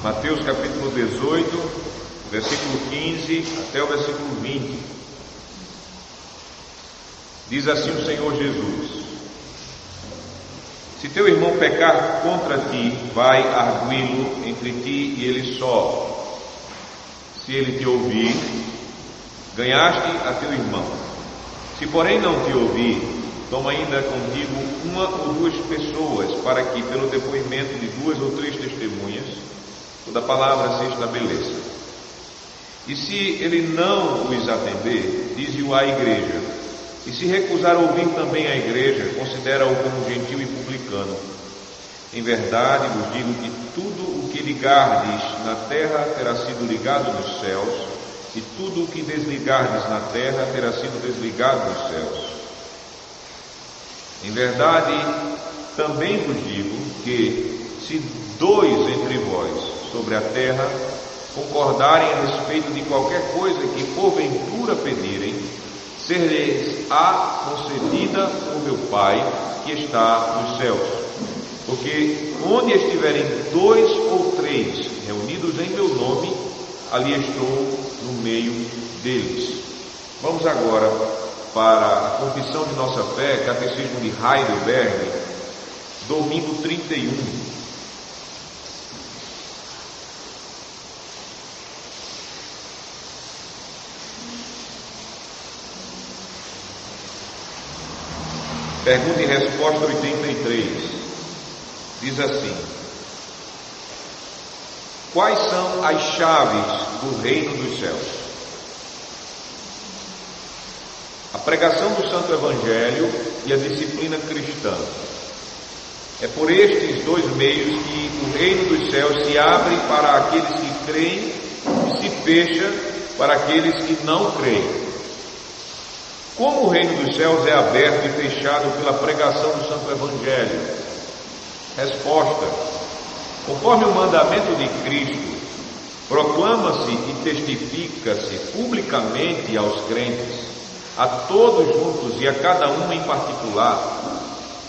Mateus capítulo 18, versículo 15 até o versículo 20. Diz assim o Senhor Jesus: se teu irmão pecar contra ti, vai arguí-lo entre ti e ele só. Se ele te ouvir, ganhaste a teu irmão. Se porém não te ouvir, toma ainda contigo uma ou duas pessoas, para que pelo depoimento de 2 ou 3 testemunhas toda palavra se estabeleça. E se ele não os atender, dize-o à igreja. E se recusar ouvir também a igreja, considera-o como gentil e publicano. Em verdade vos digo que tudo o que ligardes na terra terá sido ligado nos céus, e tudo o que desligardes na terra terá sido desligado nos céus. Em verdade também vos digo que, se 2 entre vós sobre a terra concordarem a respeito de qualquer coisa que porventura pedirem, ser-lhes-á concedida por meu Pai que está nos céus. Porque onde estiverem 2 ou 3 reunidos em meu nome, ali estou no meio deles. Vamos agora para a confissão de nossa fé, Catecismo de Heidelberg, domingo 31. Pergunta e resposta 83. Diz assim: quais são as chaves do reino dos céus? A pregação do Santo Evangelho e a disciplina cristã. É por estes 2 meios que o reino dos céus se abre para aqueles que creem e se fecha para aqueles que não creem. Como o reino dos céus é aberto e fechado pela pregação do Santo Evangelho? Resposta: conforme o mandamento de Cristo, proclama-se e testifica-se publicamente aos crentes, a todos juntos e a cada um em particular,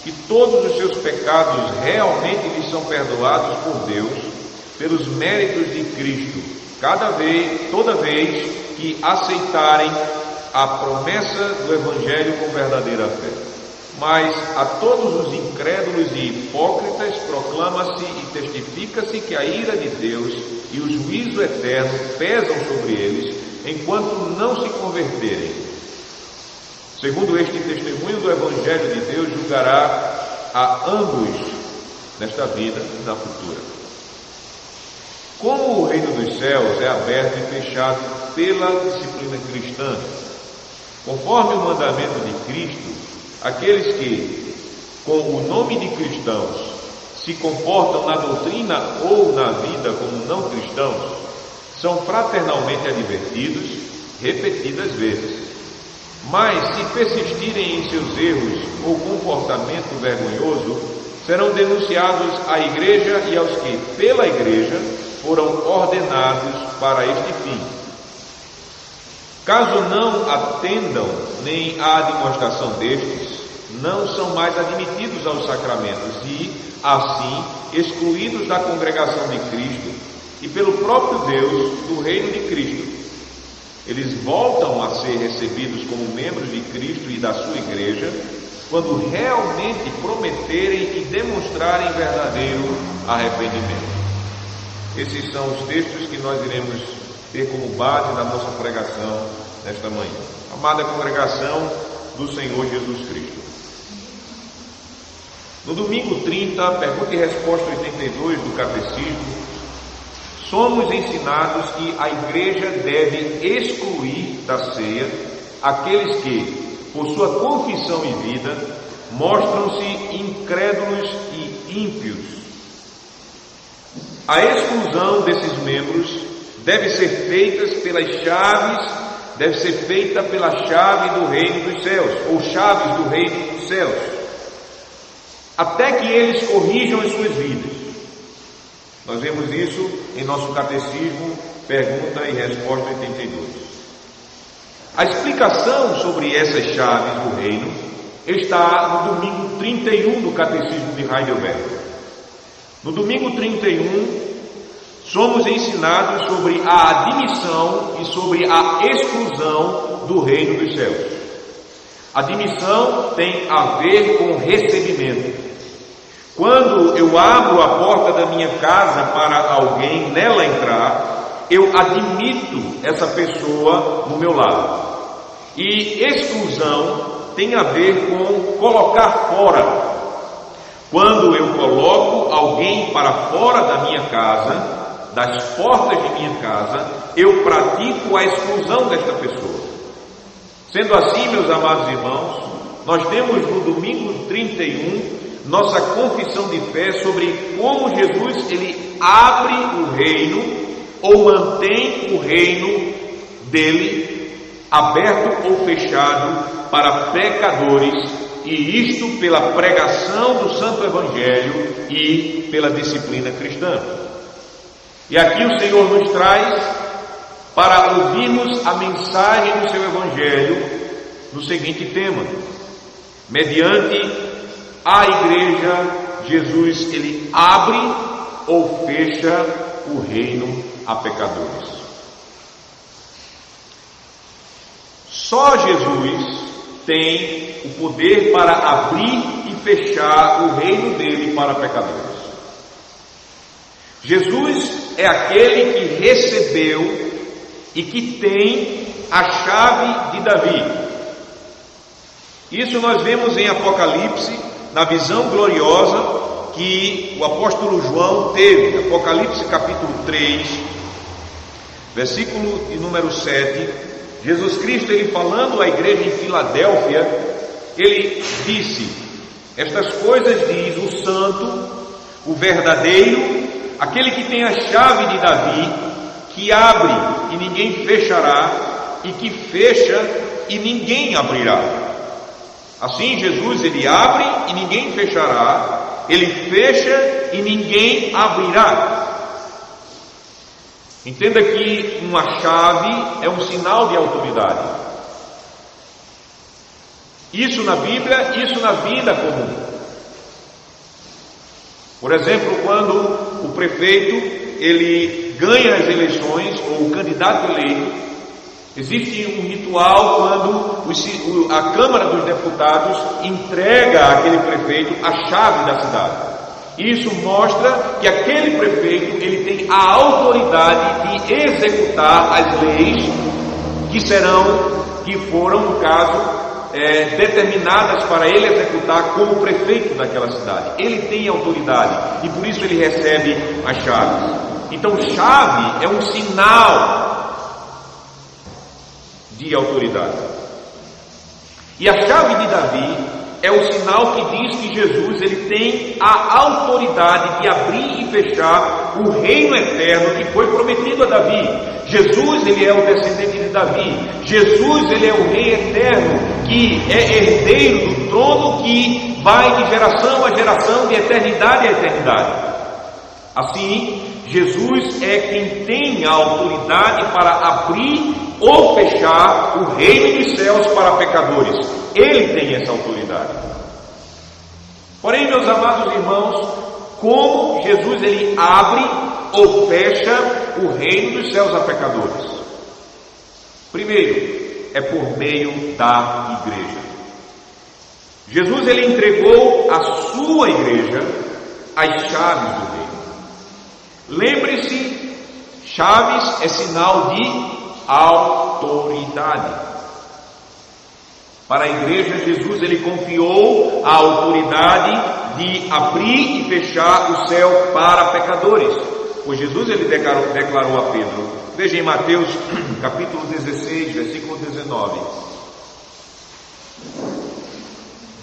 que todos os seus pecados realmente lhes são perdoados por Deus, pelos méritos de Cristo, toda vez que aceitarem a promessa do Evangelho com verdadeira fé. Mas a todos os incrédulos e hipócritas proclama-se e testifica-se que a ira de Deus e o juízo eterno pesam sobre eles, enquanto não se converterem. Segundo este testemunho do Evangelho de Deus, julgará a ambos nesta vida e na futura. Como o reino dos céus é aberto e fechado pela disciplina cristã, conforme o mandamento de Cristo, aqueles que, com o nome de cristãos, se comportam na doutrina ou na vida como não cristãos, são fraternalmente advertidos repetidas vezes. Mas, se persistirem em seus erros ou comportamento vergonhoso, serão denunciados à igreja e aos que, pela igreja, foram ordenados para este fim. Caso não atendam nem à admoestação destes, não são mais admitidos aos sacramentos e, assim, excluídos da congregação de Cristo e pelo próprio Deus do reino de Cristo. Eles voltam a ser recebidos como membros de Cristo e da sua igreja, quando realmente prometerem e demonstrarem verdadeiro arrependimento. Esses são os textos que nós iremos ter como base da nossa pregação nesta manhã. Amada congregação do Senhor Jesus Cristo. No domingo 30, pergunta e resposta 82 do Catecismo, somos ensinados que a igreja deve excluir da ceia aqueles que, por sua confissão e vida, mostram-se incrédulos e ímpios. A exclusão desses membros deve ser feita pela chave do reino dos céus, ou chaves do reino dos céus, até que eles corrijam as suas vidas. Nós vemos isso em nosso catecismo, pergunta e resposta 82. A explicação sobre essas chaves do reino está no domingo 31 do catecismo de Heidelberg. No domingo 31, somos ensinados sobre a admissão e sobre a exclusão do reino dos céus. Admissão tem a ver com recebimento. Quando eu abro a porta da minha casa para alguém nela entrar, eu admito essa pessoa no meu lar. E exclusão tem a ver com colocar fora. Quando eu coloco alguém para fora da minha casa, das portas de minha casa, eu pratico a exclusão desta pessoa. Sendo assim, meus amados irmãos, nós temos no domingo 31 nossa confissão de fé sobre como Jesus ele abre o reino ou mantém o reino dele aberto ou fechado para pecadores, e isto pela pregação do Santo Evangelho e pela disciplina cristã. E aqui o Senhor nos traz para ouvirmos a mensagem do seu Evangelho no seguinte tema: mediante a igreja, Jesus ele abre ou fecha o reino a pecadores. Só Jesus tem o poder para abrir e fechar o reino dele para pecadores. Jesus é aquele que recebeu e que tem a chave de Davi. Isso nós vemos em Apocalipse, na visão gloriosa que o apóstolo João teve. Apocalipse capítulo 3, versículo de número 7, Jesus Cristo, ele falando à igreja em Filadélfia, ele disse: estas coisas diz o santo, o verdadeiro, aquele que tem a chave de Davi, que abre e ninguém fechará, e que fecha e ninguém abrirá. Assim, Jesus ele abre e ninguém fechará, ele fecha e ninguém abrirá. Entenda que uma chave é um sinal de autoridade. Isso na Bíblia, isso na vida comum. Por exemplo, quando o prefeito ele ganha as eleições, ou o candidato eleito, existe um ritual quando a Câmara dos Deputados entrega àquele prefeito a chave da cidade. Isso mostra que aquele prefeito ele tem a autoridade de executar as leis que foram, no caso, determinadas para ele executar como prefeito daquela cidade. Ele tem autoridade e por isso ele recebe as chaves. Então, chave é um sinal de autoridade. E a chave de Davi é o sinal que diz que Jesus ele tem a autoridade de abrir e fechar o reino eterno que foi prometido a Davi. Jesus ele é o descendente de Davi. Jesus ele é o rei eterno que é herdeiro do trono que vai de geração a geração, de eternidade a eternidade. Assim, Jesus é quem tem a autoridade para abrir ou fechar o reino dos céus para pecadores. Ele tem essa autoridade. Porém, meus amados irmãos, como Jesus ele abre ou fecha o reino dos céus a pecadores? Primeiro, é por meio da igreja. Jesus ele entregou à sua igreja as chaves do reino. Lembre-se, chaves é sinal de autoridade. Para a igreja, Jesus ele confiou a autoridade de abrir e fechar o céu para pecadores. Pois Jesus ele declarou a Pedro, veja em Mateus capítulo 16, versículo 19.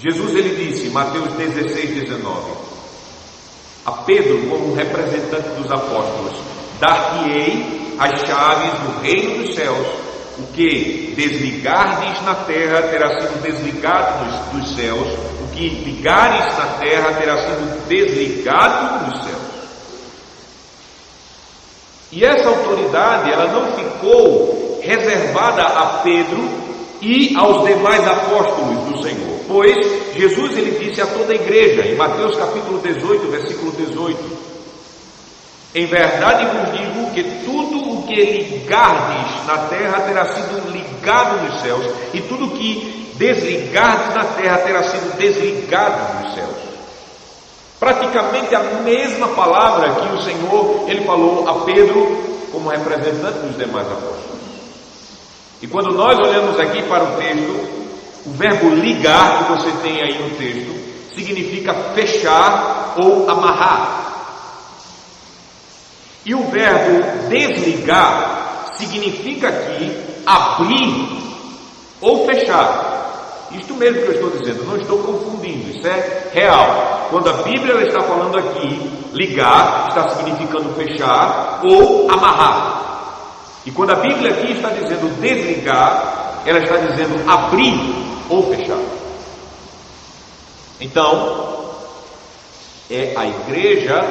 Jesus ele disse, Mateus 16, 19, a Pedro, como representante dos apóstolos, dar-te-ei as chaves do reino dos céus. O que desligardes na terra terá sido desligado dos céus, o que ligares na terra terá sido desligado dos céus. E essa autoridade, ela não ficou reservada a Pedro e aos demais apóstolos do Senhor, pois Jesus ele disse a toda a igreja, em Mateus capítulo 18, versículo 18, Em verdade vos digo que tudo o que ligardes na terra terá sido ligado nos céus, e tudo o que desligardes na terra terá sido desligado nos céus. Praticamente a mesma palavra que o Senhor ele falou a Pedro como representante dos demais apóstolos. E quando nós olhamos aqui para o texto, o verbo ligar que você tem aí no texto significa fechar ou amarrar. E o verbo desligar significa aqui abrir ou fechar. Isto mesmo que eu estou dizendo, não estou confundindo, isso é real. Quando a Bíblia ela está falando aqui, ligar está significando fechar ou amarrar. E quando a Bíblia aqui está dizendo desligar, ela está dizendo abrir ou fechar. Então, é a igreja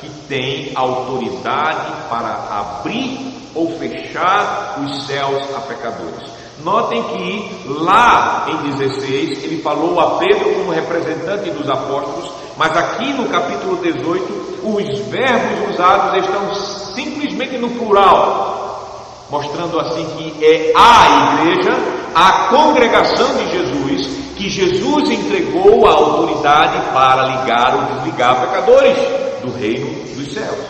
que tem autoridade para abrir ou fechar os céus a pecadores. Notem que lá em 16 ele falou a Pedro como representante dos apóstolos, mas aqui no capítulo 18 os verbos usados estão simplesmente no plural, mostrando assim que é a igreja, a congregação de Jesus, que Jesus entregou a autoridade para ligar ou desligar pecadores do reino dos céus.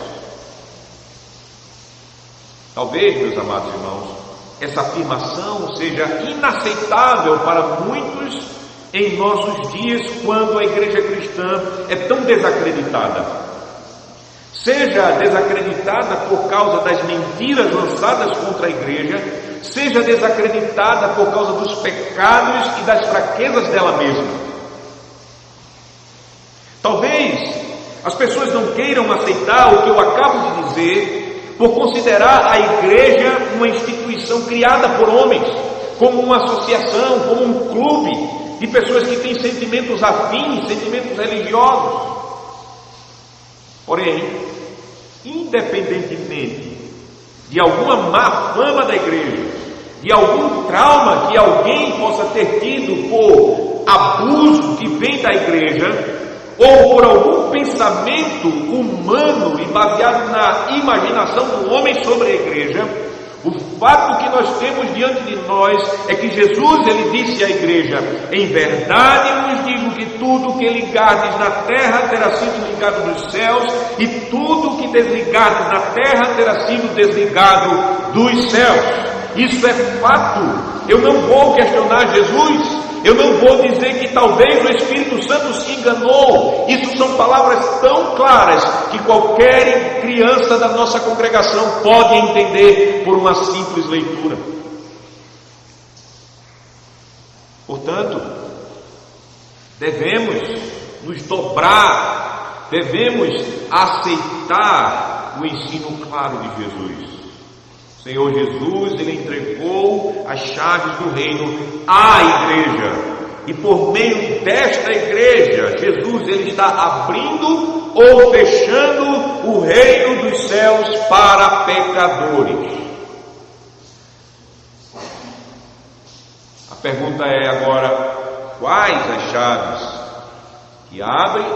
Talvez, meus amados irmãos, essa afirmação seja inaceitável para muitos em nossos dias, quando a igreja cristã é tão desacreditada. Seja desacreditada por causa das mentiras lançadas contra a igreja, seja desacreditada por causa dos pecados e das fraquezas dela mesma. Talvez as pessoas não queiram aceitar o que eu acabo de dizer, por considerar a igreja uma instituição criada por homens, como uma associação, como um clube de pessoas que têm sentimentos afins, sentimentos religiosos. Porém, independentemente de alguma má fama da igreja, de algum trauma que alguém possa ter tido por abuso que vem da igreja, ou por algum pensamento humano e baseado na imaginação do homem sobre a igreja, o fato que nós temos diante de nós é que Jesus ele disse à igreja: em verdade vos digo que tudo que ligardes na terra terá sido ligado nos céus, e tudo que desligardes na terra terá sido desligado dos céus. Isso é fato. Eu não vou questionar Jesus. Eu não vou dizer que talvez o Espírito Santo se enganou. Isso são palavras tão claras que qualquer criança da nossa congregação pode entender por uma simples leitura. Portanto, devemos nos dobrar, devemos aceitar o ensino claro de Jesus. O Senhor Jesus, ele entregou as chaves do reino à igreja, e por meio desta igreja, Jesus ele está abrindo ou fechando o reino dos céus para pecadores. A pergunta é agora: quais as chaves que abrem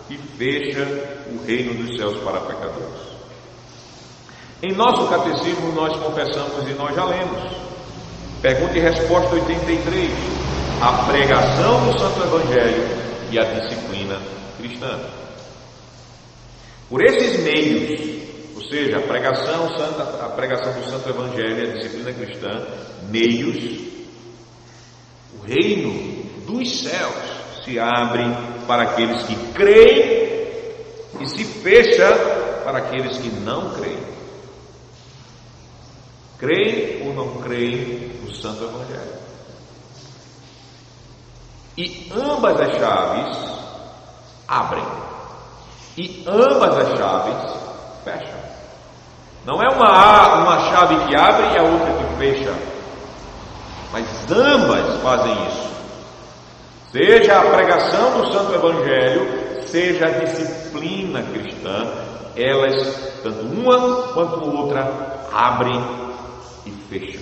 e fecham o reino dos céus para pecadores? Em nosso catecismo nós confessamos e nós já lemos. Pergunta e resposta 83. A pregação do Santo Evangelho e a disciplina cristã. Por esses meios, ou seja, a pregação do Santo Evangelho e a disciplina cristã, meios, o reino dos céus se abre para aqueles que creem e se fecha para aqueles que não creem. Creem ou não creem no Santo Evangelho. E ambas as chaves abrem. E ambas as chaves fecham. Não é uma chave que abre e a outra que fecha. Mas ambas fazem isso. Seja a pregação do Santo Evangelho, seja a disciplina cristã, elas, tanto uma quanto outra, abrem e fecham.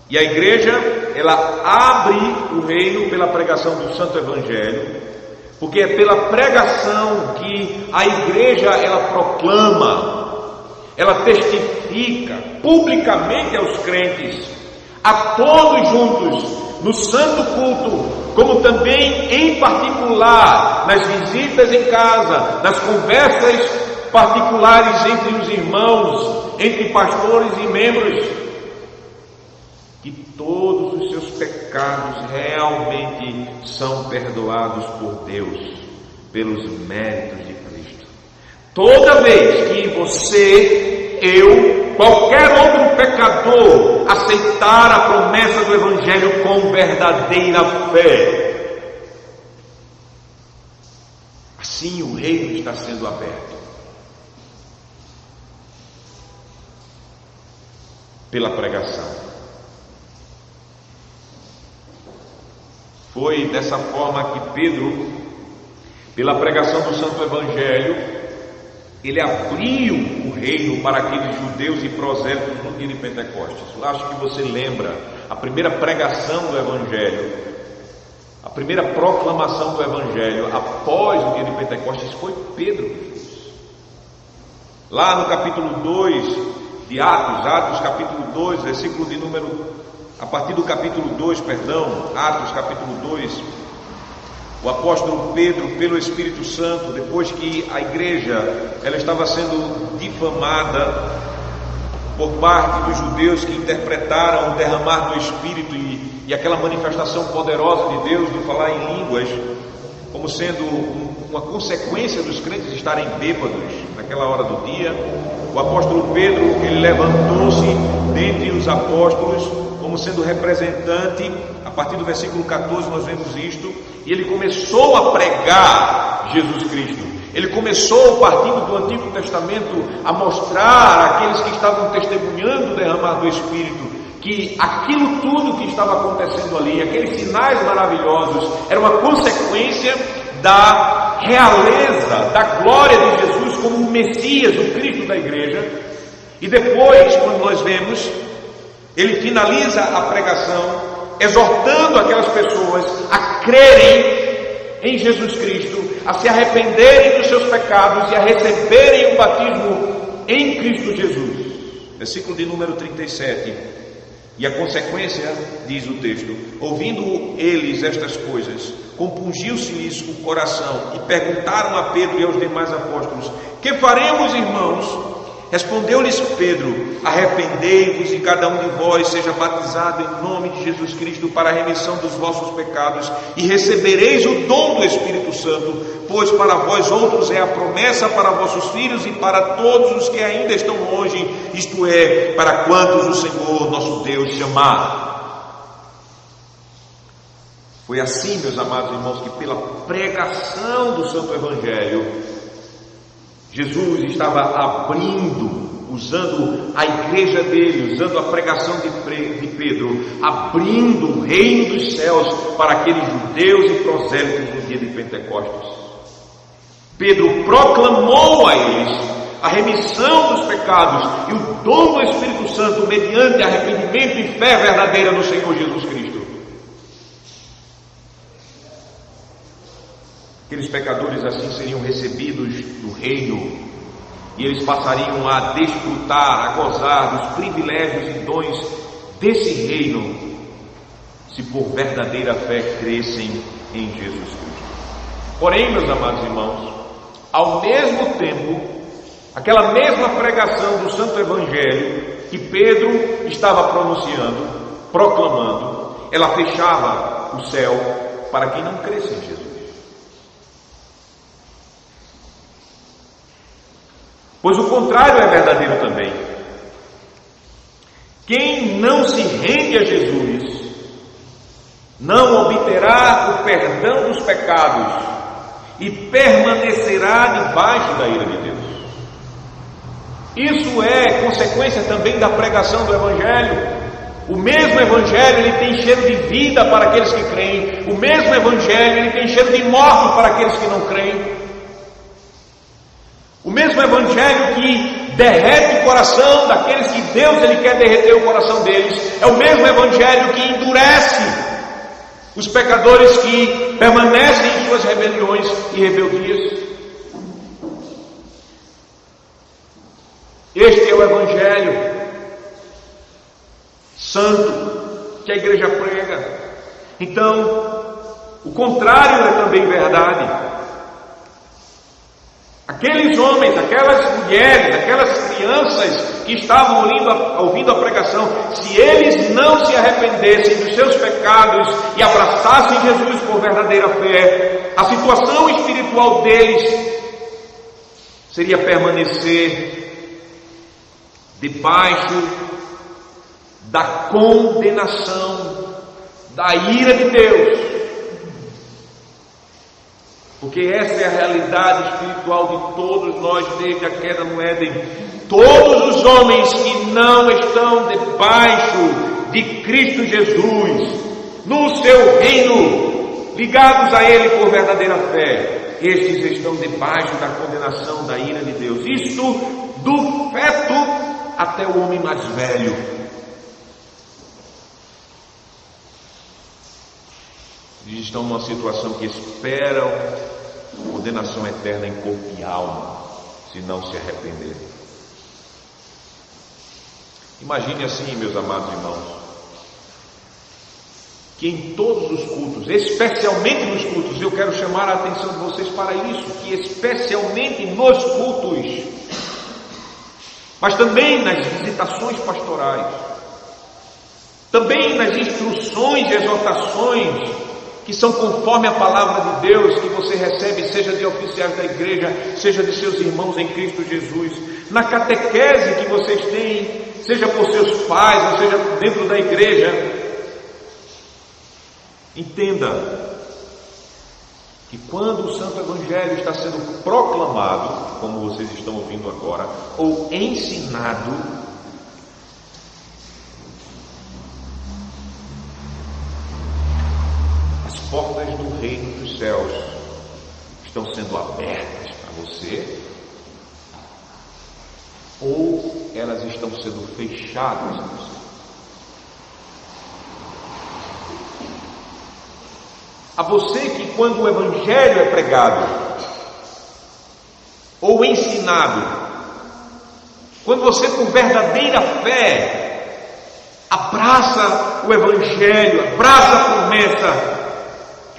E a igreja, ela abre o reino pela pregação do Santo Evangelho, porque é pela pregação que a igreja ela proclama, ela testifica publicamente aos crentes, a todos juntos, no santo culto, como também em particular, nas visitas em casa, nas conversas particulares entre os irmãos, entre pastores e membros, que todos os seus pecados realmente são perdoados por Deus, pelos méritos de Cristo. Toda vez que você, eu, qualquer outro pecador aceitar a promessa do Evangelho com verdadeira fé, assim o reino está sendo aberto pela pregação. Foi dessa forma que Pedro, pela pregação do Santo Evangelho, ele abriu o reino para aqueles judeus e prosélitos no dia de Pentecostes. Eu acho que você lembra a primeira pregação do Evangelho, a primeira proclamação do Evangelho após o dia de Pentecostes foi Pedro que fez. Lá no capítulo 2 de Atos capítulo 2, versículo de número... A partir do capítulo 2, Atos capítulo 2, o apóstolo Pedro, pelo Espírito Santo, depois que a igreja ela estava sendo difamada por parte dos judeus que interpretaram o derramar do Espírito e aquela manifestação poderosa de Deus do falar em línguas, como sendo uma consequência dos crentes estarem bêbados naquela hora do dia, o apóstolo Pedro, ele levantou-se dentre os apóstolos, como sendo representante. A partir do versículo 14 nós vemos isto, e ele começou a pregar Jesus Cristo. Ele começou, partindo do Antigo Testamento, a mostrar àqueles que estavam testemunhando o derramar do Espírito, que aquilo tudo que estava acontecendo ali, aqueles sinais maravilhosos, era uma consequência da realeza, da glória de Jesus como o Messias, o Cristo da igreja. E depois, quando nós vemos, ele finaliza a pregação exortando aquelas pessoas a crerem em Jesus Cristo, a se arrependerem dos seus pecados e a receberem o batismo em Cristo Jesus. Versículo de número 37. E a consequência, diz o texto, ouvindo eles estas coisas, compungiu-se-lhes o coração e perguntaram a Pedro e aos demais apóstolos: que faremos, irmãos? Respondeu-lhes Pedro: arrependei-vos e cada um de vós seja batizado em nome de Jesus Cristo para a remissão dos vossos pecados e recebereis o dom do Espírito Santo, pois para vós outros é a promessa para vossos filhos e para todos os que ainda estão longe, isto é, para quantos o Senhor nosso Deus chamar. Foi assim, meus amados irmãos, que pela pregação do Santo Evangelho, Jesus estava abrindo, usando a igreja dele, usando a pregação de Pedro, abrindo o reino dos céus para aqueles judeus e prosélitos no dia de Pentecostes. Pedro proclamou a eles a remissão dos pecados e o dom do Espírito Santo mediante arrependimento e fé verdadeira no Senhor Jesus Cristo. Aqueles pecadores assim seriam recebidos no reino e eles passariam a desfrutar, a gozar dos privilégios e dons desse reino, se por verdadeira fé crescem em Jesus Cristo. Porém, meus amados irmãos, ao mesmo tempo, aquela mesma pregação do Santo Evangelho que Pedro estava pronunciando, proclamando, ela fechava o céu para quem não cresce em Jesus. Pois o contrário é verdadeiro também. Quem não se rende a Jesus não obterá o perdão dos pecados e permanecerá debaixo da ira de Deus. Isso é consequência também da pregação do Evangelho. O mesmo Evangelho ele tem cheiro de vida para aqueles que creem. O mesmo Evangelho ele tem cheiro de morte para aqueles que não creem. O mesmo Evangelho que derrete o coração daqueles que Deus ele quer derreter o coração deles, é o mesmo Evangelho que endurece os pecadores que permanecem em suas rebeliões e rebeldias. Este é o Evangelho santo que a igreja prega. Então, o contrário é também verdade. Aqueles homens, aquelas mulheres, aquelas crianças que estavam ouvindo a pregação, se eles não se arrependessem dos seus pecados e abraçassem Jesus por verdadeira fé, a situação espiritual deles seria permanecer debaixo da condenação, da ira de Deus. Porque essa é a realidade espiritual de todos nós desde a queda no Éden. Todos os homens que não estão debaixo de Cristo Jesus, no seu reino, ligados a Ele por verdadeira fé, estes estão debaixo da condenação da ira de Deus. Isto do feto até o homem mais velho. Eles estão numa situação que esperam condenação eterna em corpo e alma, se não se arrependerem. Imagine assim, meus amados irmãos, que em todos os cultos, especialmente nos cultos, eu quero chamar a atenção de vocês para isso, que especialmente nos cultos, mas também nas visitações pastorais, também nas instruções e exortações que são conforme a palavra de Deus que você recebe, seja de oficiais da igreja, seja de seus irmãos em Cristo Jesus, na catequese que vocês têm, seja por seus pais, ou seja dentro da igreja. Entenda que quando o Santo Evangelho está sendo proclamado, como vocês estão ouvindo agora, ou ensinado, as portas do reino dos céus estão sendo abertas para você, ou elas estão sendo fechadas para você. A você que quando o Evangelho é pregado ou ensinado, quando você com verdadeira fé abraça o Evangelho, abraça a promessa,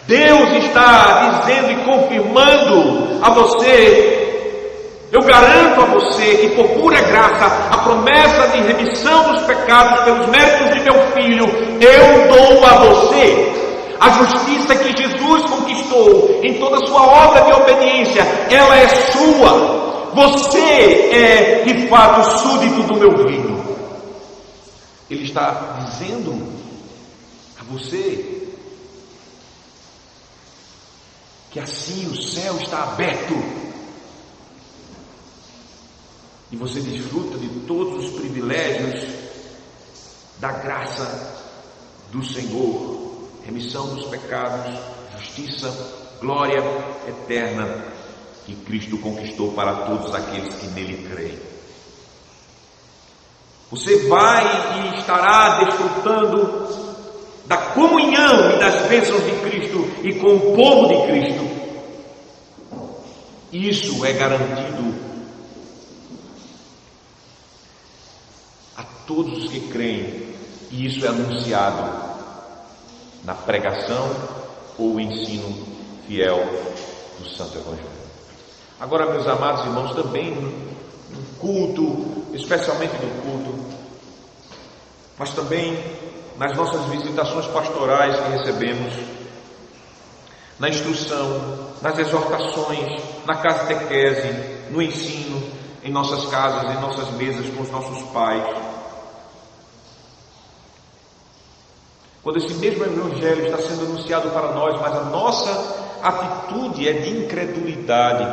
Deus está dizendo e confirmando a você, eu garanto a você que por pura graça, a promessa de remissão dos pecados pelos méritos de meu Filho, eu dou a você. A justiça que Jesus conquistou em toda a sua obra de obediência, ela é sua. Você é de fato súdito do meu reino. Ele está dizendo a você que assim o céu está aberto e você desfruta de todos os privilégios da graça do Senhor. Remissão dos pecados, justiça, glória eterna que Cristo conquistou para todos aqueles que nele creem. Você vai e estará desfrutando da comunhão e das bênçãos de Cristo e com o povo de Cristo. Isso é garantido a todos os que creem, e isso é anunciado na pregação ou ensino fiel do Santo Evangelho. Agora, meus amados irmãos, também no culto, especialmente no culto, mas também nas nossas visitações pastorais que recebemos, na instrução, nas exortações, na catequese, no ensino, em nossas casas, em nossas mesas com os nossos pais. Quando esse mesmo Evangelho está sendo anunciado para nós, mas a nossa atitude é de incredulidade,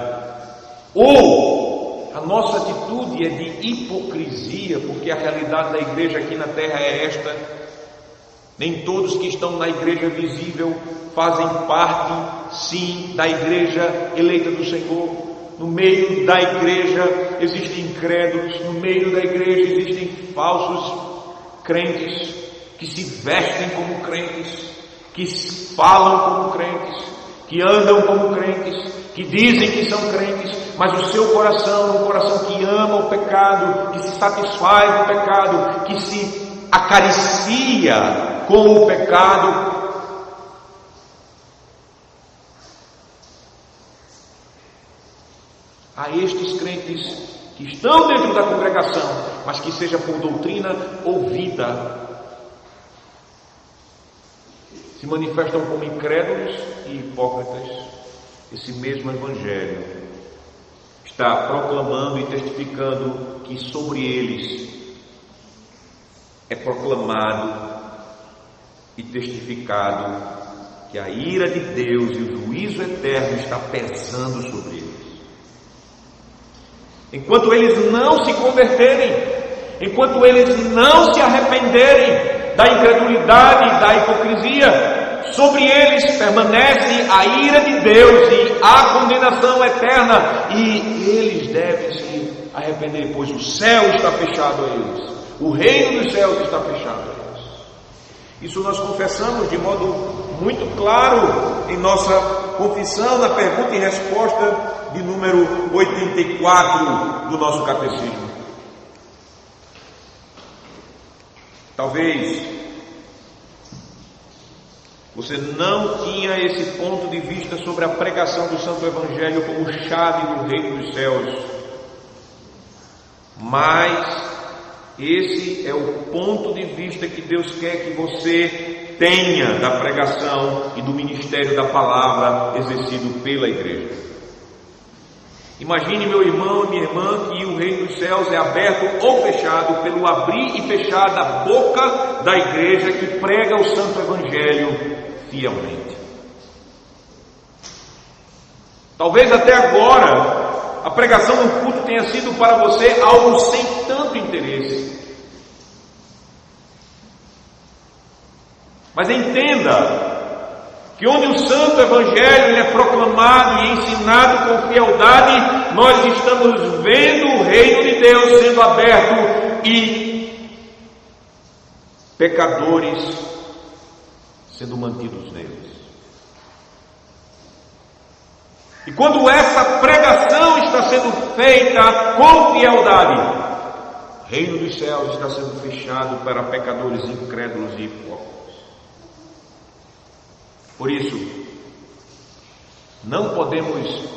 ou a nossa atitude é de hipocrisia, porque a realidade da igreja aqui na terra é esta: nem todos que estão na igreja visível fazem parte, sim, da igreja eleita do Senhor. No meio da igreja existem incrédulos, no meio da igreja existem falsos crentes, que se vestem como crentes, que falam como crentes, que andam como crentes, que dizem que são crentes, mas o seu coração é um coração que ama o pecado, que se satisfaz do pecado, que se acaricia com o pecado. A estes crentes que estão dentro da congregação, mas que seja por doutrina ouvida, se manifestam como incrédulos e hipócritas, esse mesmo Evangelho está proclamando e testificando que sobre eles é proclamado e testificado que a ira de Deus e o juízo eterno está pesando sobre eles. Enquanto eles não se converterem, enquanto eles não se arrependerem da incredulidade, da hipocrisia, sobre eles permanece a ira de Deus e a condenação eterna, e eles devem se arrepender, pois o céu está fechado a eles, o reino dos céus está fechado a eles. Isso nós confessamos de modo muito claro em nossa confissão, na pergunta e resposta de número 84 do nosso catecismo. Talvez você não tinha esse ponto de vista sobre a pregação do Santo Evangelho como chave do reino dos céus, mas esse é o ponto de vista que Deus quer que você tenha da pregação e do ministério da palavra exercido pela igreja. Imagine, meu irmão e minha irmã, que o reino dos céus é aberto ou fechado pelo abrir e fechar da boca da igreja que prega o Santo Evangelho fielmente. Talvez até agora a pregação no culto tenha sido para você algo sem tanto interesse. Mas entenda que onde o Santo Evangelho é proclamado e ensinado com fiel,dade, nós estamos vendo o reino de Deus sendo aberto e pecadores sendo mantidos neles. E quando essa pregação está sendo feita com fiel,dade, o reino dos céus está sendo fechado para pecadores incrédulos e hipócritas. Por isso, não podemos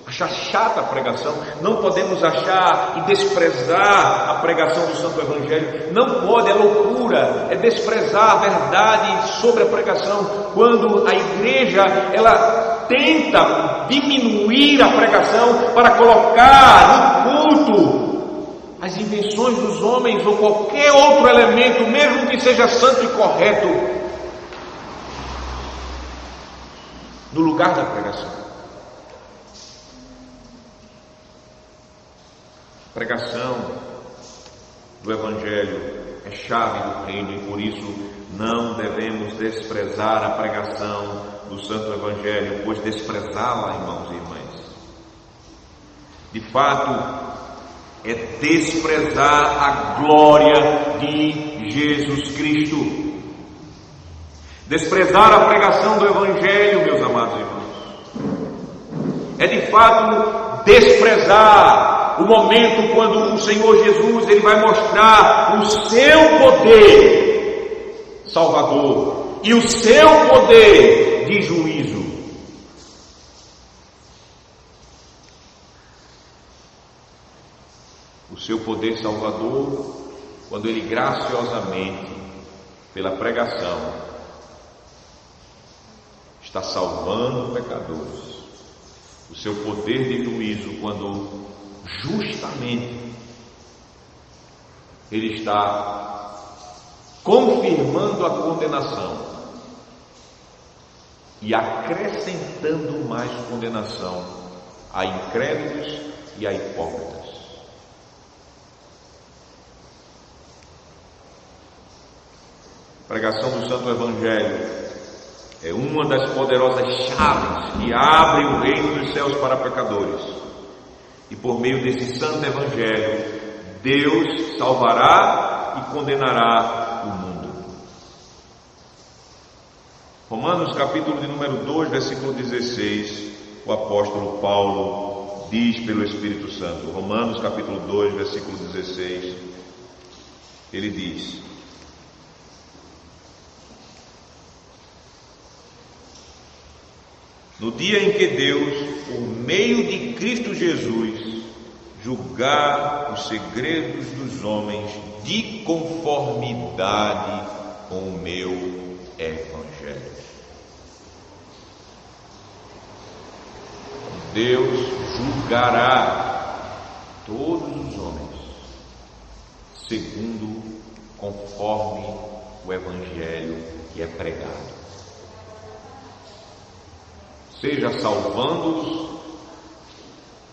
achar chata a pregação, não podemos achar e desprezar a pregação do Santo Evangelho. Não pode, é loucura, é desprezar a verdade sobre a pregação, quando a igreja ela tenta diminuir a pregação para colocar no culto as invenções dos homens ou qualquer outro elemento, mesmo que seja santo e correto, no lugar da pregação. A pregação do Evangelho é chave do reino e por isso não devemos desprezar a pregação do Santo Evangelho, pois desprezá-la, irmãos e irmãs, de fato é desprezar a glória de Jesus Cristo. Desprezar a pregação do Evangelho, meus amados irmãos, é de fato desprezar o momento quando o Senhor Jesus ele vai mostrar o seu poder salvador e o seu poder de juízo. O seu poder salvador, quando ele graciosamente, pela pregação, está salvando pecadores. O seu poder de juízo, quando justamente ele está confirmando a condenação e acrescentando mais condenação a incrédulos e a hipócritas. A pregação do Santo Evangelho é uma das poderosas chaves que abre o reino dos céus para pecadores. E por meio desse Santo Evangelho, Deus salvará e condenará o mundo. Romanos capítulo de número 2, versículo 16, o apóstolo Paulo diz pelo Espírito Santo. Romanos capítulo 2, versículo 16, ele diz: no dia em que Deus, por meio de Cristo Jesus, julgar os segredos dos homens de conformidade com o meu Evangelho. Deus julgará todos os homens segundo conforme o Evangelho que é pregado, seja salvando-os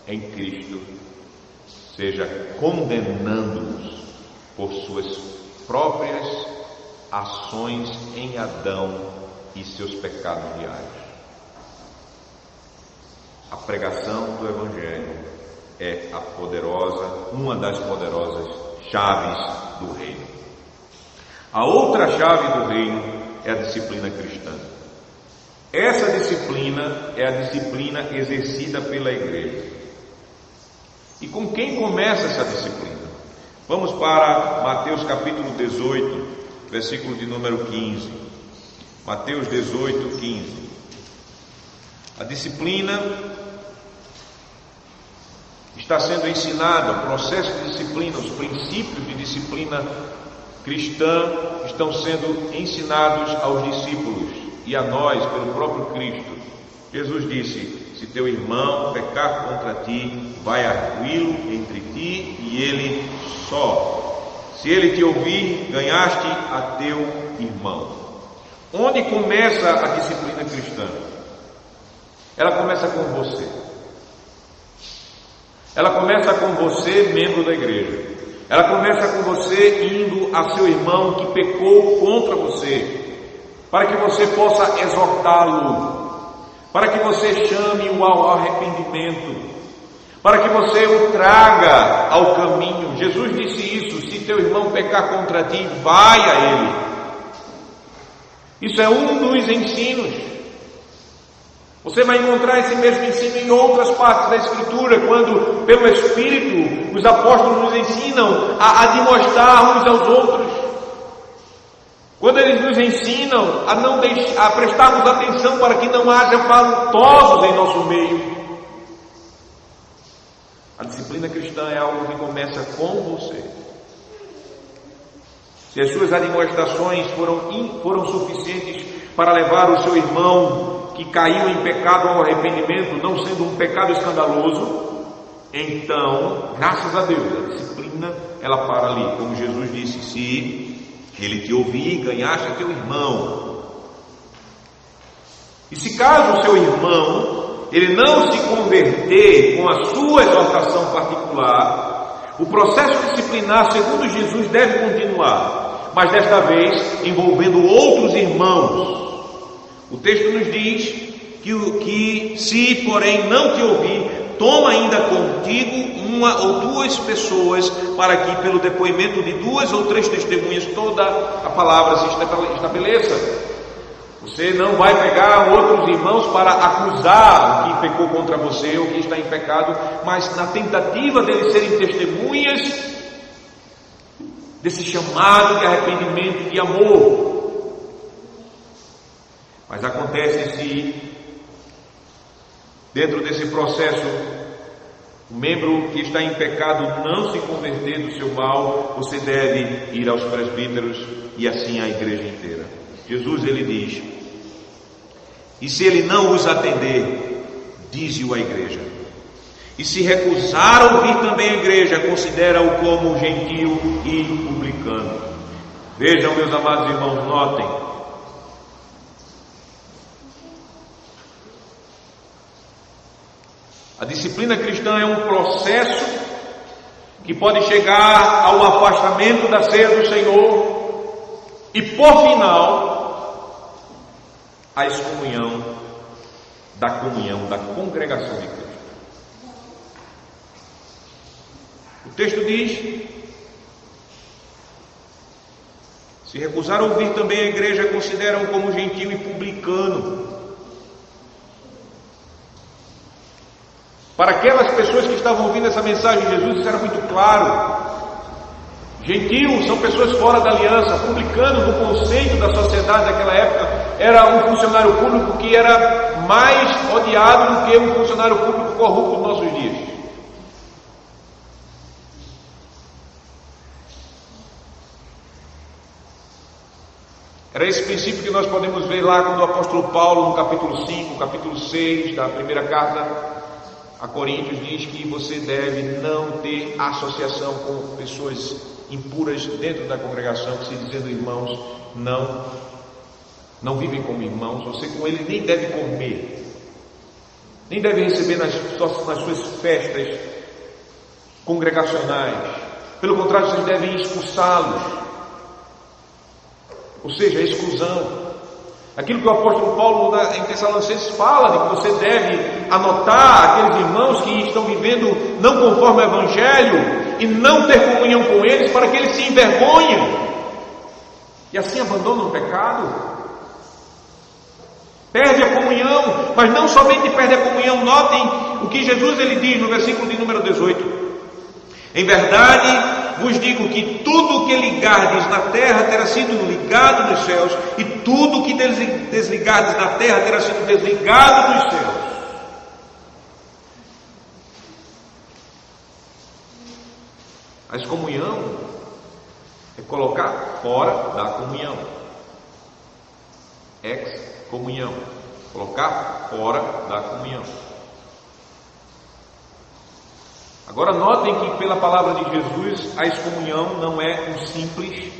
em Cristo, seja condenando-os por suas próprias ações em Adão e seus pecados diários. A pregação do Evangelho é uma das poderosas chaves do reino. A outra chave do reino é a disciplina cristã. Essa disciplina é a disciplina exercida pela igreja. E com quem começa essa disciplina? Vamos para Mateus capítulo 18, versículo de número 15. Mateus 18, 15. A disciplina está sendo ensinada, o processo de disciplina, os princípios de disciplina cristã estão sendo ensinados aos discípulos e a nós pelo próprio Cristo. Jesus disse: se teu irmão pecar contra ti, vai arguí-lo entre ti e ele só. Se ele te ouvir, ganhaste a teu irmão. Onde começa a disciplina cristã? Ela começa com você. Ela começa com você, membro da igreja. Ela começa com você indo a seu irmão que pecou contra você, para que você possa exortá-lo, para que você chame-o ao arrependimento, para que você o traga ao caminho. Jesus disse isso: se teu irmão pecar contra ti, vai a ele. Isso é um dos ensinos. Você vai encontrar esse mesmo ensino em outras partes da Escritura, quando pelo Espírito os apóstolos nos ensinam a admoestar uns aos outros, quando eles nos ensinam a prestarmos atenção para que não haja faltosos em nosso meio. A disciplina cristã é algo que começa com você. Se as suas admoestações foram suficientes para levar o seu irmão que caiu em pecado ao arrependimento, não sendo um pecado escandaloso, então, graças a Deus, a disciplina ela para ali. Como Jesus disse: se ele te ouvir, ganhaste teu irmão. E se caso o seu irmão ele não se converter com a sua exortação particular, o processo disciplinar, segundo Jesus, deve continuar, mas desta vez envolvendo outros irmãos. O texto nos diz que se porém não te ouvir, toma ainda contigo uma ou duas pessoas, para que pelo depoimento de 2 ou 3 testemunhas toda a palavra se estabeleça. Você não vai pegar outros irmãos para acusar o que pecou contra você ou que está em pecado, mas na tentativa deles serem testemunhas desse chamado de arrependimento e de amor. Mas acontece se dentro desse processo o membro que está em pecado não se converter do seu mal, você deve ir aos presbíteros e assim à igreja inteira. Jesus ele diz: e se ele não os atender, dize-o à igreja. E se recusar a ouvir também a igreja, considera-o como gentio e publicano. Vejam, meus amados irmãos, notem. A disciplina cristã é um processo que pode chegar ao afastamento da ceia do Senhor e, por final, a excomunhão da congregação de Cristo. O texto diz: Se recusar a ouvir também a igreja, consideram como gentio e publicano. Para aquelas pessoas que estavam ouvindo essa mensagem de Jesus, isso era muito claro. Gentio são pessoas fora da aliança. Publicano, no conceito da sociedade daquela época, era um funcionário público que era mais odiado do que um funcionário público corrupto nos nossos dias. Era esse princípio que nós podemos ver lá quando o apóstolo Paulo, no capítulo 5, capítulo 6 da primeira carta a Coríntios, diz que você deve não ter associação com pessoas impuras dentro da congregação, que se dizendo irmãos, não vivem como irmãos. Você com eles nem deve comer, nem deve receber nas suas festas congregacionais. Pelo contrário, vocês devem expulsá-los. Ou seja, a exclusão. Aquilo que o apóstolo Paulo em Tessalonicenses fala, de que você deve anotar aqueles irmãos que estão vivendo não conforme o Evangelho e não ter comunhão com eles, para que eles se envergonhem e assim abandonam o pecado. Perde a comunhão, mas não somente perde a comunhão. Notem o que Jesus ele diz no versículo de número 18: em verdade vos digo que tudo o que ligardes na terra terá sido ligado nos céus, e tudo o que desligardes na terra terá sido desligado nos céus. A excomunhão é colocar fora da comunhão. Excomunhão, colocar fora da comunhão. Agora notem que pela palavra de Jesus, a excomunhão não é um simples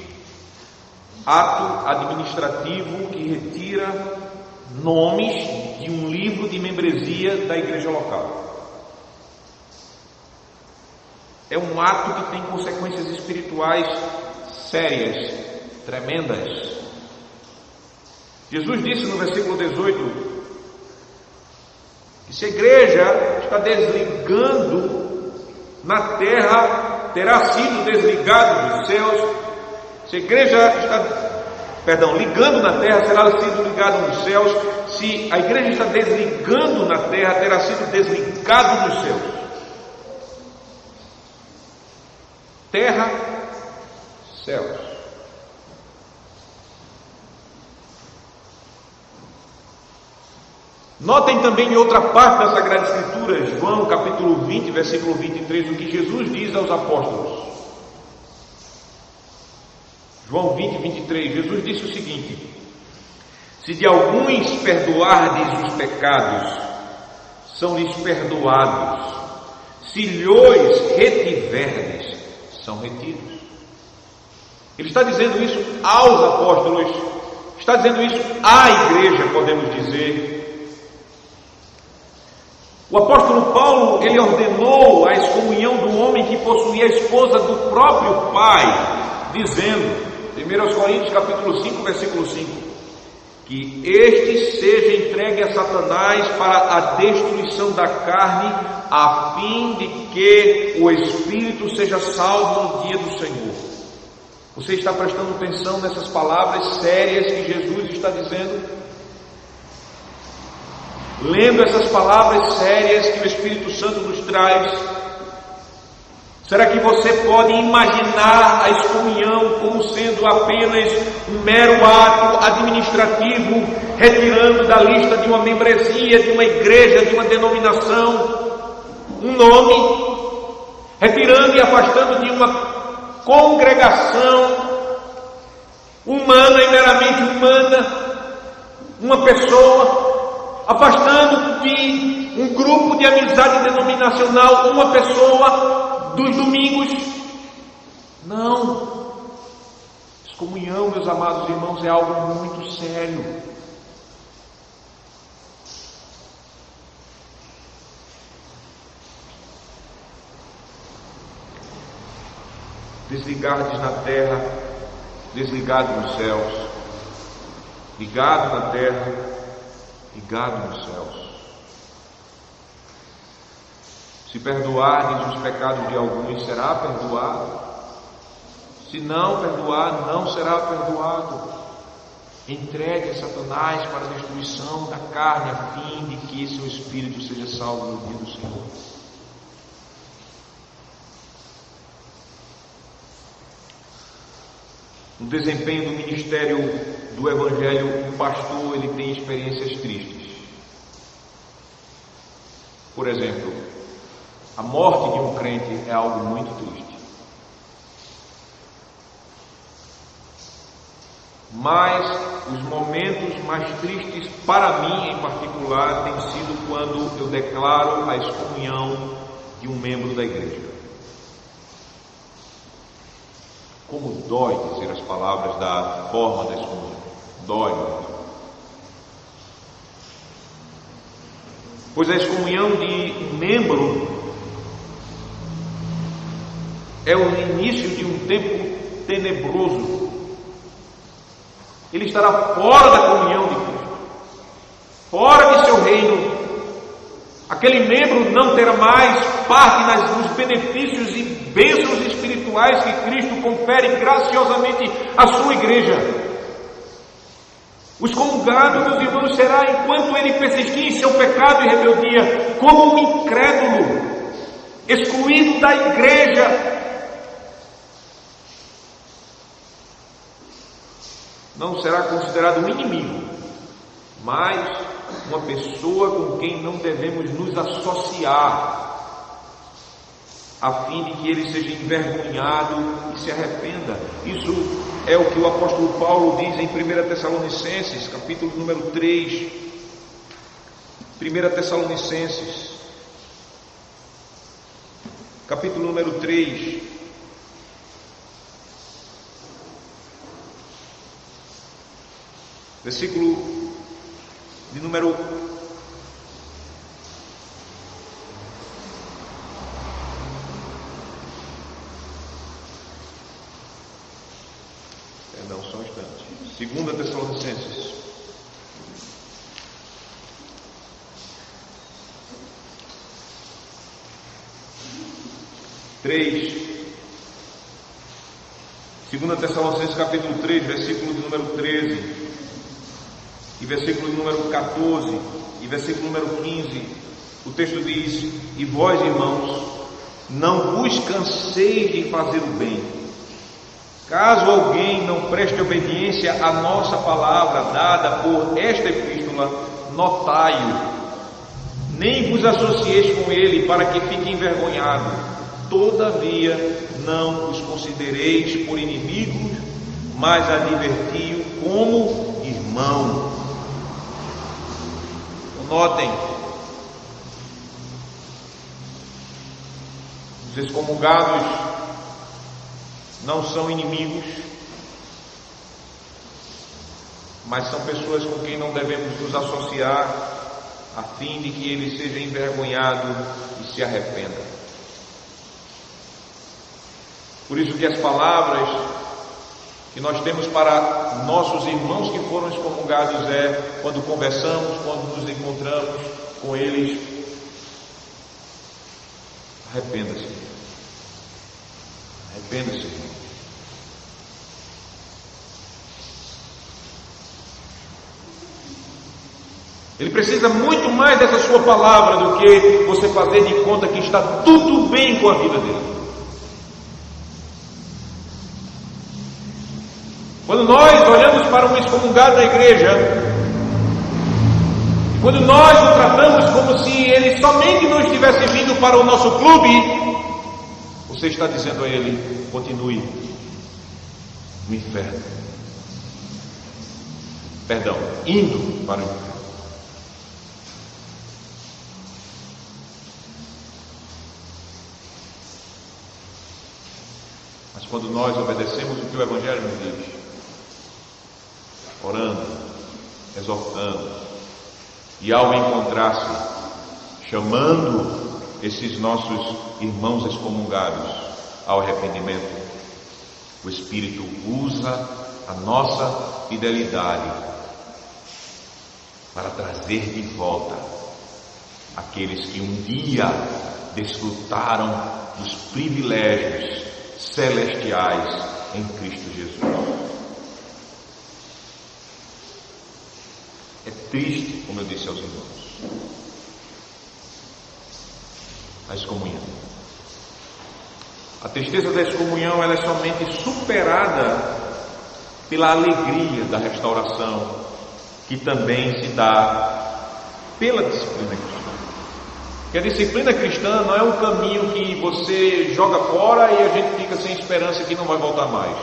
ato administrativo que retira nomes de um livro de membresia da igreja local. É um ato que tem consequências espirituais sérias, tremendas. Jesus disse no versículo 18 que se a igreja está desligando na terra, terá sido desligado dos céus. Se a igreja está, ligando na terra, será sido ligado nos céus. Se a igreja está desligando na terra, terá sido desligado dos céus. Terra, céus. Notem também em outra parte da Sagrada Escritura, João capítulo 20, versículo 23, o que Jesus diz aos apóstolos. João 20, 23, Jesus disse o seguinte: se de alguns perdoardes os pecados, são-lhes perdoados; se lhos retiverdes, são retidos. Ele está dizendo isso aos apóstolos, está dizendo isso à igreja, podemos dizer. O apóstolo Paulo, ele ordenou a excomunhão do homem que possuía a esposa do próprio pai, dizendo, 1 Coríntios capítulo 5, versículo 5, que este seja entregue a Satanás para a destruição da carne, a fim de que o espírito seja salvo no dia do Senhor. Você está prestando atenção nessas palavras sérias que Jesus está dizendo? Lendo essas palavras sérias que o Espírito Santo nos traz, será que você pode imaginar a excomunhão como sendo apenas um mero ato administrativo, retirando da lista de uma membresia, de uma igreja, de uma denominação, um nome, retirando e afastando de uma congregação humana e meramente humana, uma pessoa, afastando de um grupo de amizade denominacional uma pessoa dos domingos? Não. Excomunhão, meus amados irmãos, é algo muito sério. Desligardes na terra, desligado nos céus; ligado na terra, ligado nos céus. Se perdoardes os pecados de alguns, será perdoado. Se não perdoar, não será perdoado. Entregue a Satanás para a destruição da carne, a fim de que seu espírito seja salvo no dia do Senhor. No desempenho do ministério do Evangelho, o pastor ele tem experiências tristes. Por exemplo, a morte de um crente é algo muito triste. Mas os momentos mais tristes para mim em particular têm sido quando eu declaro a excomunhão de um membro da igreja. Como dói dizer as palavras da forma da excomunhão. Dói muito. Pois a excomunhão de um membro é o início de um tempo tenebroso. Ele estará fora da comunhão de Cristo, fora de seu reino. Aquele membro não terá mais parte nos benefícios e bênçãos espirituais que Cristo confere graciosamente à sua igreja. O excomungado dos irmãos será, enquanto ele persistir em seu pecado e rebeldia, como um incrédulo, excluído da igreja. Não será considerado um inimigo, mas uma pessoa com quem não devemos nos associar, a fim de que ele seja envergonhado e se arrependa. Isso é o que o apóstolo Paulo diz em 1 Tessalonicenses, capítulo número 3. 1 Tessalonicenses, capítulo número 3. Versículo de número 2 Tessalonicenses. Segunda Tessalonicenses capítulo 3, versículo de número 13 e versículo de número 14 e versículo número 15, o texto diz: e vós, irmãos, não vos canseis de fazer o bem. Caso alguém não preste obediência à nossa palavra dada por esta epístola, notai-o, nem vos associeis com ele para que fique envergonhado. Todavia não os considereis por inimigos, mas adverti-o como irmão. Notem, os excomungados não são inimigos, mas são pessoas com quem não devemos nos associar, a fim de que ele seja envergonhado e se arrependa. Por isso que as palavras que nós temos para nossos irmãos que foram excomungados é, quando conversamos, quando nos encontramos com eles: arrependa-se, arrependa-se. Ele precisa muito mais dessa sua palavra do que você fazer de conta que está tudo bem com a vida dele. Quando nós olhamos para um excomungado da igreja, quando nós o tratamos como se ele somente não estivesse vindo para o nosso clube, você está dizendo a ele: continue no inferno. Perdão, indo para o inferno. Mas quando nós obedecemos o que o Evangelho nos diz, orando, exortando, e ao encontrar-se, chamando esses nossos irmãos excomungados ao arrependimento, o Espírito usa a nossa fidelidade para trazer de volta aqueles que um dia desfrutaram dos privilégios celestiais em Cristo Jesus. É triste, como eu disse aos irmãos, a excomunhão. A tristeza da excomunhão, ela é somente superada pela alegria da restauração, que também se dá pela disciplina cristã. Porque a disciplina cristã não é um caminho que você joga fora e a gente fica sem esperança que não vai voltar mais.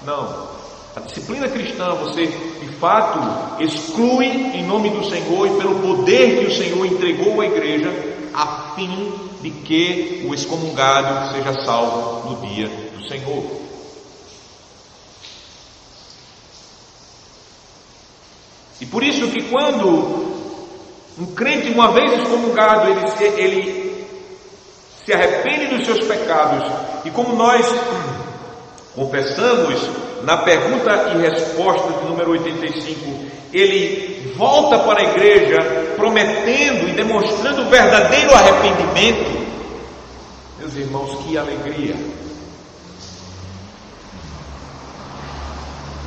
Não. A disciplina cristã você de fato exclui em nome do Senhor e pelo poder que o Senhor entregou à igreja, a fim de que o excomungado seja salvo no dia do Senhor. E por isso que quando um crente, uma vez excomungado, ele se arrepende dos seus pecados, e como nós confessamos na pergunta e resposta de número 85, ele volta para a igreja prometendo e demonstrando o verdadeiro arrependimento. Meus irmãos, que alegria!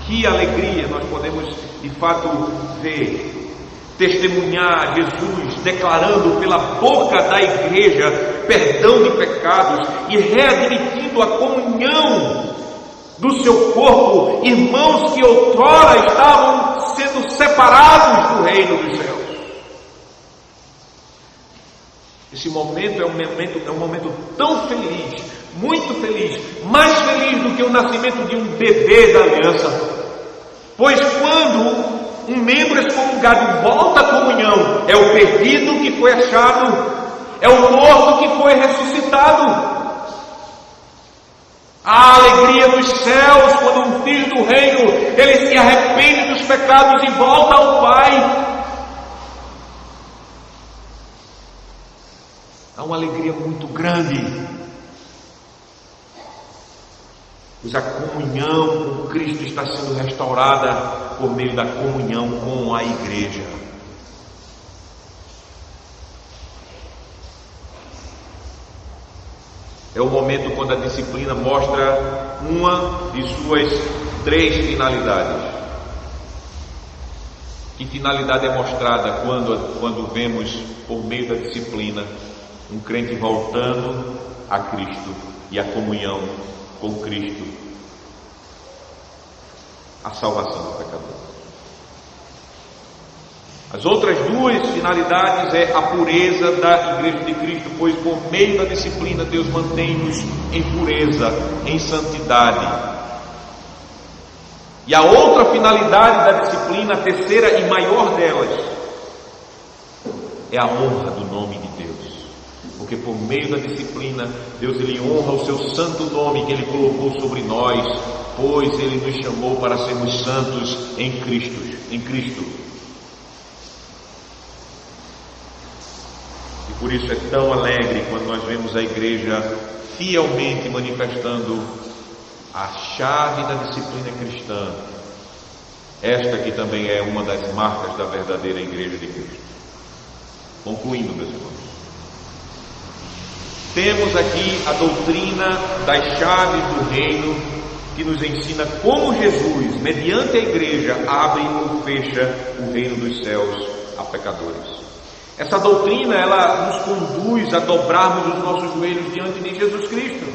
Que alegria nós podemos de fato ver, testemunhar Jesus declarando pela boca da igreja perdão de pecados e readmitindo a comunhão do seu corpo, irmãos que outrora estavam sendo separados do reino dos céus. Esse momento é um momento tão feliz, muito feliz, mais feliz do que o nascimento de um bebê da aliança. Pois quando um membro excomungado volta à comunhão, é o perdido que foi achado, é o morto que foi ressuscitado. A alegria dos céus quando um filho do reino ele se arrepende dos pecados e volta ao Pai. Há uma alegria muito grande, pois a comunhão com Cristo está sendo restaurada por meio da comunhão com a igreja. É o momento quando a disciplina mostra uma de suas 3 finalidades. Que finalidade é mostrada quando vemos, por meio da disciplina, um crente voltando a Cristo e a comunhão com Cristo? A salvação do pecador. As outras 2 finalidades é a pureza da igreja de Cristo, pois por meio da disciplina Deus mantém-nos em pureza, em santidade. E a outra finalidade da disciplina, a terceira e maior delas, é a honra do nome de Deus. Porque por meio da disciplina Deus ele honra o seu santo nome que ele colocou sobre nós, pois ele nos chamou para sermos santos em Cristo. Por isso é tão alegre quando nós vemos a igreja fielmente manifestando a chave da disciplina cristã. Esta que também é uma das marcas da verdadeira igreja de Cristo. Concluindo, meus irmãos, temos aqui a doutrina das chaves do reino, que nos ensina como Jesus, mediante a igreja, abre ou fecha o reino dos céus a pecadores. Essa doutrina, ela nos conduz a dobrarmos os nossos joelhos diante de Jesus Cristo.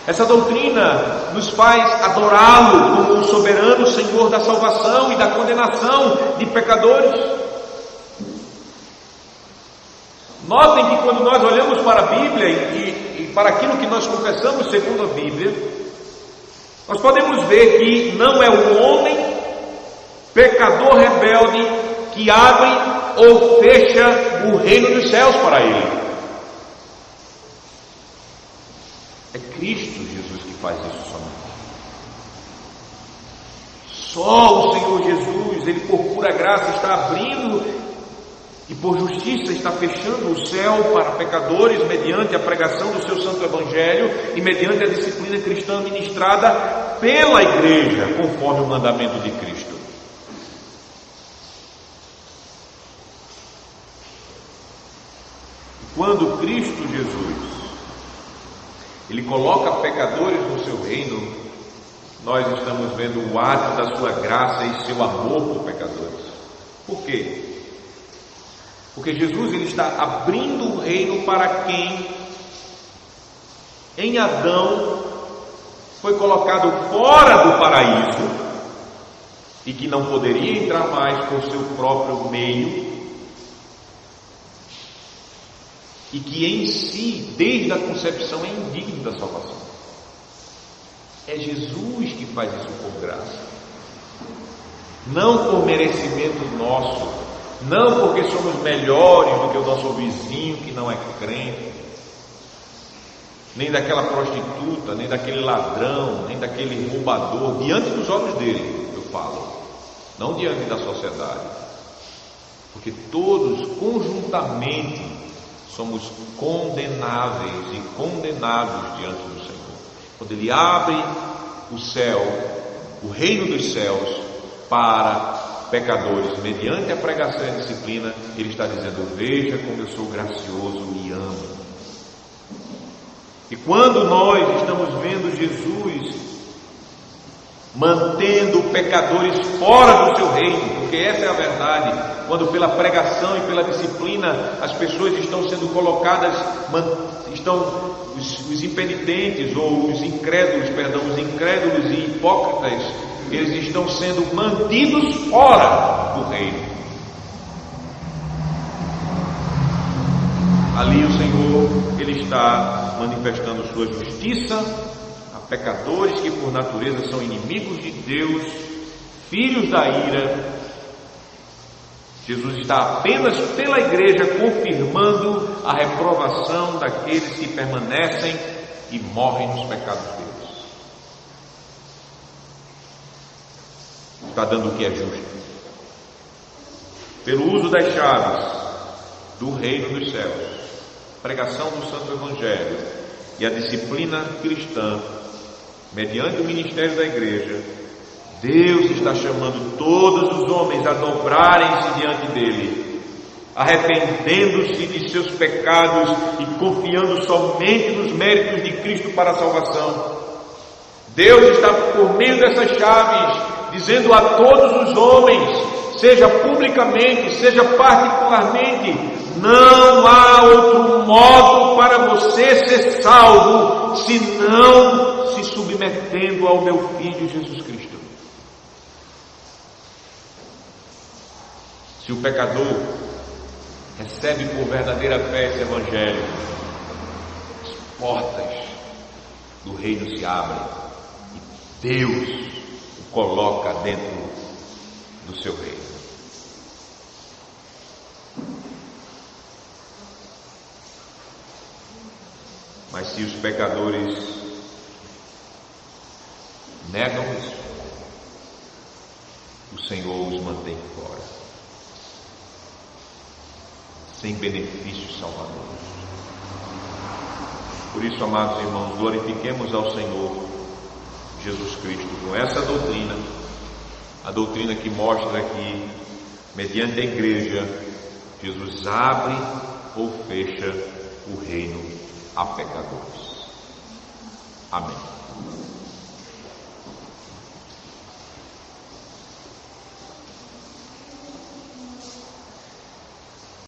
Essa doutrina nos faz adorá-lo como o soberano Senhor da salvação e da condenação de pecadores. Notem que quando nós olhamos para a Bíblia e para aquilo que nós confessamos segundo a Bíblia, nós podemos ver que não é o homem pecador rebelde que abre ou fecha o reino dos céus para ele. É Cristo Jesus que faz isso somente. Só o Senhor Jesus, ele por pura graça está abrindo e por justiça está fechando o céu para pecadores mediante a pregação do seu santo evangelho e mediante a disciplina cristã ministrada pela igreja, conforme o mandamento de Cristo. Quando Cristo Jesus ele coloca pecadores no seu reino, nós estamos vendo o ato da sua graça e seu amor por pecadores. Por quê? Porque Jesus ele está abrindo o reino para quem em Adão foi colocado fora do paraíso e que não poderia entrar mais por seu próprio meio, e que em si, desde a concepção, é indigno da salvação. É Jesus que faz isso por graça, não por merecimento nosso, não porque somos melhores do que o nosso vizinho que não é crente, nem daquela prostituta, nem daquele ladrão, nem daquele roubador, diante dos olhos dele, eu falo, não diante da sociedade, porque todos conjuntamente somos condenáveis e condenados diante do Senhor. Quando Ele abre o céu, o reino dos céus, para pecadores, mediante a pregação e a disciplina, Ele está dizendo: veja como eu sou gracioso e amo. E quando nós estamos vendo Jesus mantendo pecadores fora do seu reino, porque essa é a verdade, quando pela pregação e pela disciplina as pessoas estão sendo colocadas, os impenitentes ou os incrédulos e hipócritas, eles estão sendo mantidos fora do reino. Ali o Senhor, Ele está manifestando sua justiça a pecadores que por natureza são inimigos de Deus, filhos da ira. Jesus está apenas pela igreja confirmando a reprovação daqueles que permanecem e morrem nos pecados deles. Está dando o que é justo. Pelo uso das chaves do reino dos céus, pregação do Santo Evangelho e a disciplina cristã, mediante o ministério da igreja, Deus está chamando todos os homens a dobrarem-se diante dele, arrependendo-se de seus pecados e confiando somente nos méritos de Cristo para a salvação. Deus está, por meio dessas chaves, dizendo a todos os homens, seja publicamente, seja particularmente: não há outro modo para você ser salvo senão se submetendo ao meu Filho Jesus Cristo. Se o pecador recebe por verdadeira fé esse Evangelho, as portas do reino se abrem e Deus o coloca dentro do seu reino. Mas se os pecadores negam isso, o Senhor os mantém fora, sem benefícios salvadores. Por isso, amados irmãos, glorifiquemos ao Senhor Jesus Cristo com essa doutrina, a doutrina que mostra que, mediante a igreja, Jesus abre ou fecha o reino a pecadores. Amém.